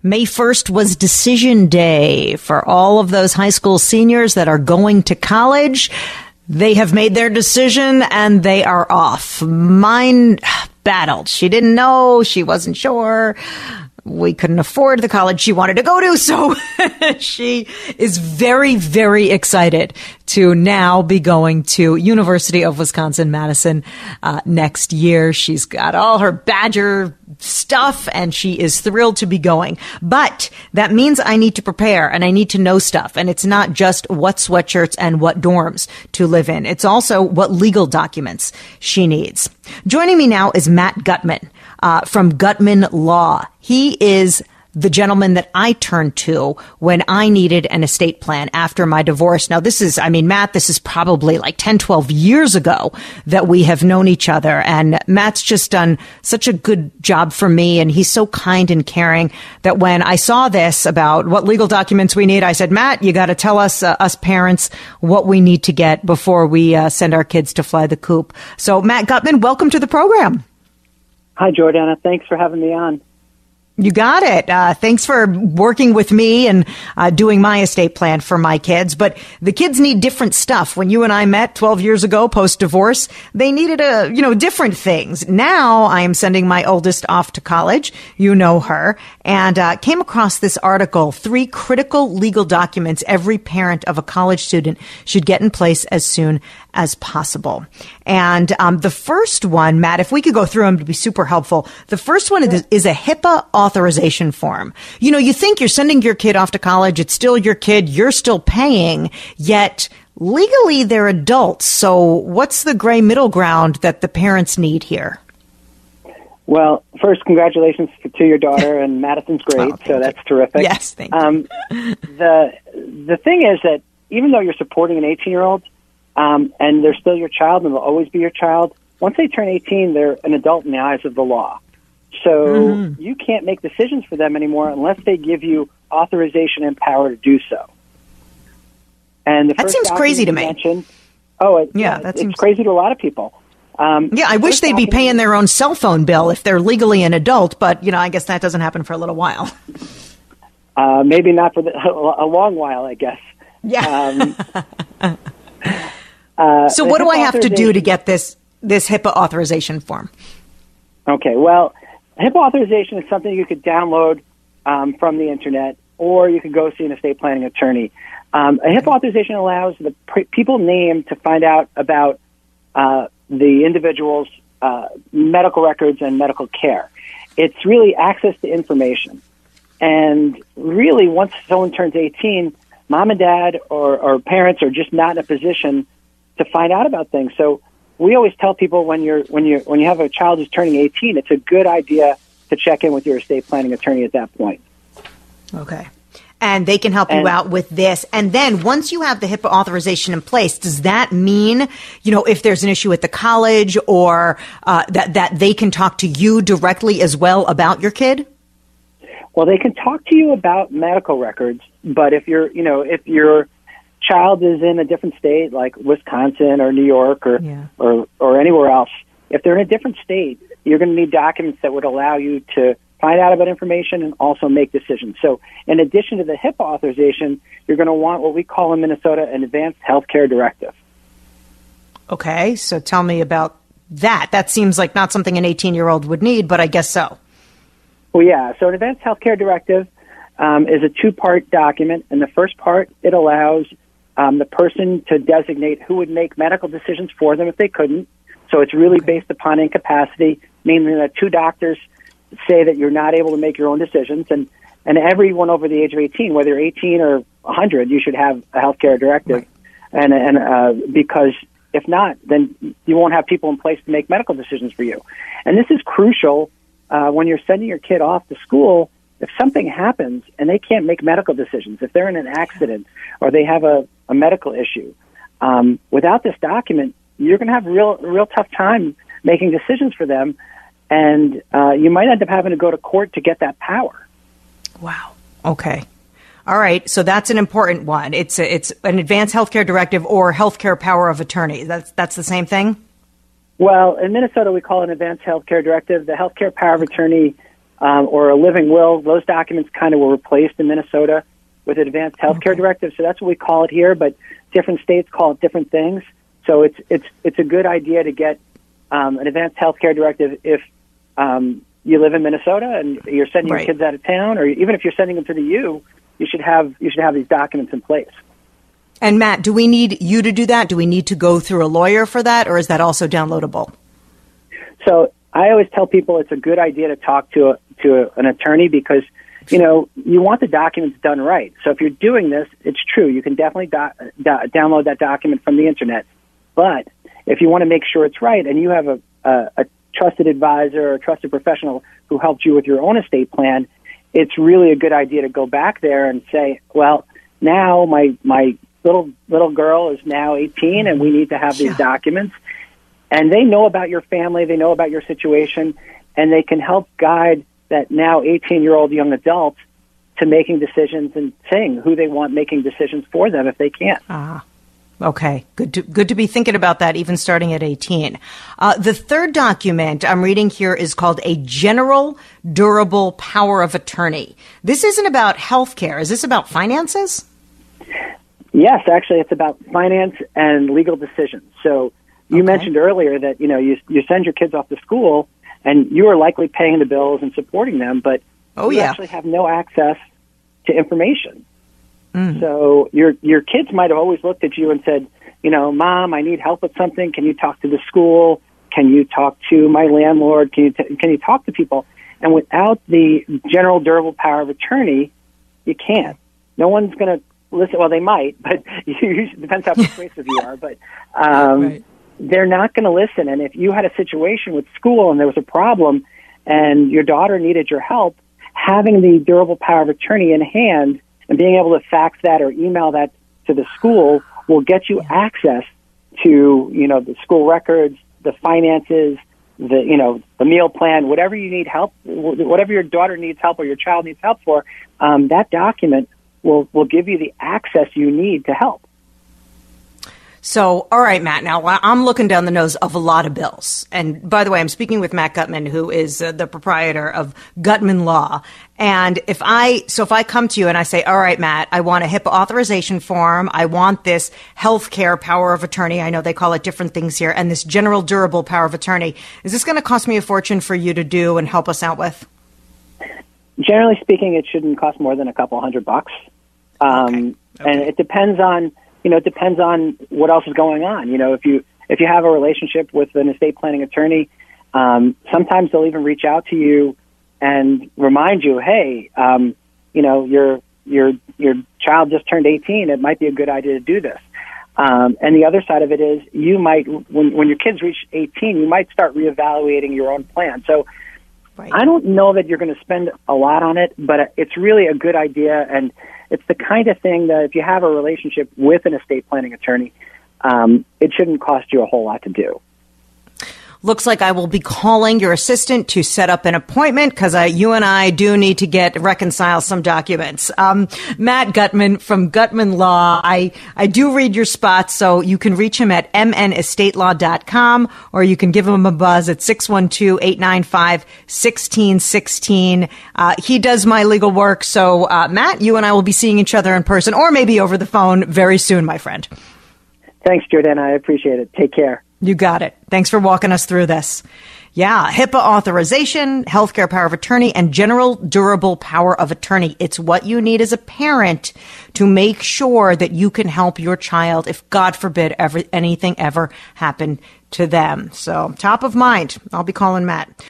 May 1st was decision day for all of those high school seniors that are going to college. They have made their decision and they are off. Mine battled. She didn't know. She wasn't sure. We couldn't afford the college she wanted to go to, so she is very, very excited to now be going to University of Wisconsin-Madison next year. She's got all her Badger stuff, and she is thrilled to be going. But that means I need to prepare, and I need to know stuff. And it's not just what sweatshirts and what dorms to live in. It's also what legal documents she needs. Joining me now is Matt Gutman from Gutman Law. He is the gentleman that I turned to when I needed an estate plan after my divorce. Now, Matt, this is probably like 10, 12 years ago that we have known each other. And Matt's just done such a good job for me. And he's so kind and caring that when I saw this about what legal documents we need, I said, Matt, you got to tell us parents, what we need to get before we send our kids to fly the coop. So, Matt Gutman, welcome to the program. Hi, Jordana. Thanks for having me on. You got it. Thanks for working with me and doing my estate plan for my kids. But the kids need different stuff. When you and I met 12 years ago post-divorce, they needed different things. Now I am sending my oldest off to college. You know her. And came across this article, 3 critical legal documents every parent of a college student should get in place as soon as possible. And the first one, Matt, if we could go through them to be super helpful. The first one is a HIPAA authorization form. You know, you think you're sending your kid off to college. It's still your kid. You're still paying, yet legally they're adults. So what's the gray middle ground that the parents need here? Well, first, congratulations to your daughter, and Madison's great, so that's terrific. Yes, thank you. The thing is that even though you're supporting an 18-year-old, and they're still your child and they'll always be your child, once they turn 18, they're an adult in the eyes of the law. So you can't make decisions for them anymore unless they give you authorization and power to do so. And the that first seems crazy to me. It's crazy to a lot of people. I wish they'd be paying their own cell phone bill if they're legally an adult, but, I guess that doesn't happen for a little while. Maybe not for a long while, I guess. Yeah. So what do I have to do to get this HIPAA authorization form? Okay, well, HIPAA authorization is something you could download from the internet, or you could go see an estate planning attorney. A HIPAA authorization allows the people named to find out about the individual's medical records and medical care. It's really access to information. And really, once someone turns 18, mom and dad or parents are just not in a position to find out about things. So we always tell people when you have a child who's turning 18, it's a good idea to check in with your estate planning attorney at that point. Okay. And they can help you out with this. And then once you have the HIPAA authorization in place, does that mean, if there's an issue at the college or that they can talk to you directly as well about your kid? Well, they can talk to you about medical records, but if your child is in a different state like Wisconsin or New York or anywhere else, if they're in a different state, you're going to need documents that would allow you to find out about information and also make decisions. So in addition to the HIPAA authorization, you're going to want what we call in Minnesota an advanced healthcare directive. Okay, so tell me about that. That seems like not something an 18-year-old would need, but I guess so. Well, yeah. So an advanced healthcare directive is a 2-part document. And the first part, it allows the person to designate who would make medical decisions for them if they couldn't. So it's really based upon incapacity, meaning that 2 doctors say that you're not able to make your own decisions. And everyone over the age of 18, whether you're 18 or 100, you should have a healthcare directive. Right. And because if not, then you won't have people in place to make medical decisions for you. And this is crucial when you're sending your kid off to school. If something happens and they can't make medical decisions, if they're in an accident or they have a medical issue, without this document, you're going to have real tough time making decisions for them, and you might end up having to go to court to get that power. Wow. Okay. All right. So that's an important one. It's an advanced healthcare directive or healthcare power of attorney. That's the same thing? Well, in Minnesota, we call it an advanced healthcare directive. The healthcare power of attorney or a living will, those documents kind of were replaced in Minnesota with an advanced healthcare directive. So that's what we call it here, but different states call it different things. So it's a good idea to get an advanced healthcare directive if you live in Minnesota and you're sending your kids out of town, or even if you're sending them to the U, you should have these documents in place. And Matt, do we need you to do that? Do we need to go through a lawyer for that, or is that also downloadable? So I always tell people it's a good idea to talk to an attorney because, you know, you want the documents done right. So if you're doing this, it's true. You can definitely download that document from the internet. But if you want to make sure it's right and you have a trusted advisor or a trusted professional who helped you with your own estate plan, it's really a good idea to go back there and say, well, now my little girl is now 18 and we need to have these documents. And they know about your family, they know about your situation, and they can help guide that now 18-year-old young adult to making decisions and saying who they want making decisions for them if they can't. Okay, good to be thinking about that, even starting at 18. The third document I'm reading here is called a General Durable Power of Attorney. This isn't about health care. Is this about finances? Yes, actually, it's about finance and legal decisions. So you mentioned earlier that, you know, you send your kids off to school and you are likely paying the bills and supporting them, but you actually have no access to information. So your kids might have always looked at you and said, you know, Mom, I need help with something. Can you talk to the school? Can you talk to my landlord? Can you talk to people? And without the general durable power of attorney, you can't. No one's going to listen. Well, they might, but it depends how persuasive you are. But they're not going to listen. And if you had a situation with school and there was a problem and your daughter needed your help, having the durable power of attorney in hand and being able to fax that or email that to the school will get you access to, you know, the school records, the finances, the meal plan, whatever you need help, whatever your daughter needs help or your child needs help for, that document will give you the access you need to help. So, all right, Matt, now I'm looking down the nose of a lot of bills. And by the way, I'm speaking with Matt Gutman, who is the proprietor of Gutman Law. And if I come to you and I say, all right, Matt, I want a HIPAA authorization form. I want this healthcare power of attorney. I know they call it different things here. And this general durable power of attorney. Is this going to cost me a fortune for you to do and help us out with? Generally speaking, it shouldn't cost more than a couple $100. And it depends on, it depends on what else is going on. You know, if you have a relationship with an estate planning attorney, sometimes they'll even reach out to you and remind you, hey, your child just turned 18. It might be a good idea to do this. And the other side of it is you might, when your kids reach 18, you might start reevaluating your own plan. So I don't know that you're going to spend a lot on it, but it's really a good idea. And it's the kind of thing that if you have a relationship with an estate planning attorney, it shouldn't cost you a whole lot to do. Looks like I will be calling your assistant to set up an appointment because you and I do need to reconcile some documents. Matt Gutman from Gutman Law. I do read your spots, so you can reach him at mnestatelaw.com or you can give him a buzz at 612-895-1616. He does my legal work. So, Matt, you and I will be seeing each other in person or maybe over the phone very soon, my friend. Thanks, Jordan. I appreciate it. Take care. You got it. Thanks for walking us through this. Yeah, HIPAA authorization, healthcare power of attorney, and general durable power of attorney. It's what you need as a parent to make sure that you can help your child if, God forbid, anything ever happened to them. So, top of mind. I'll be calling Matt.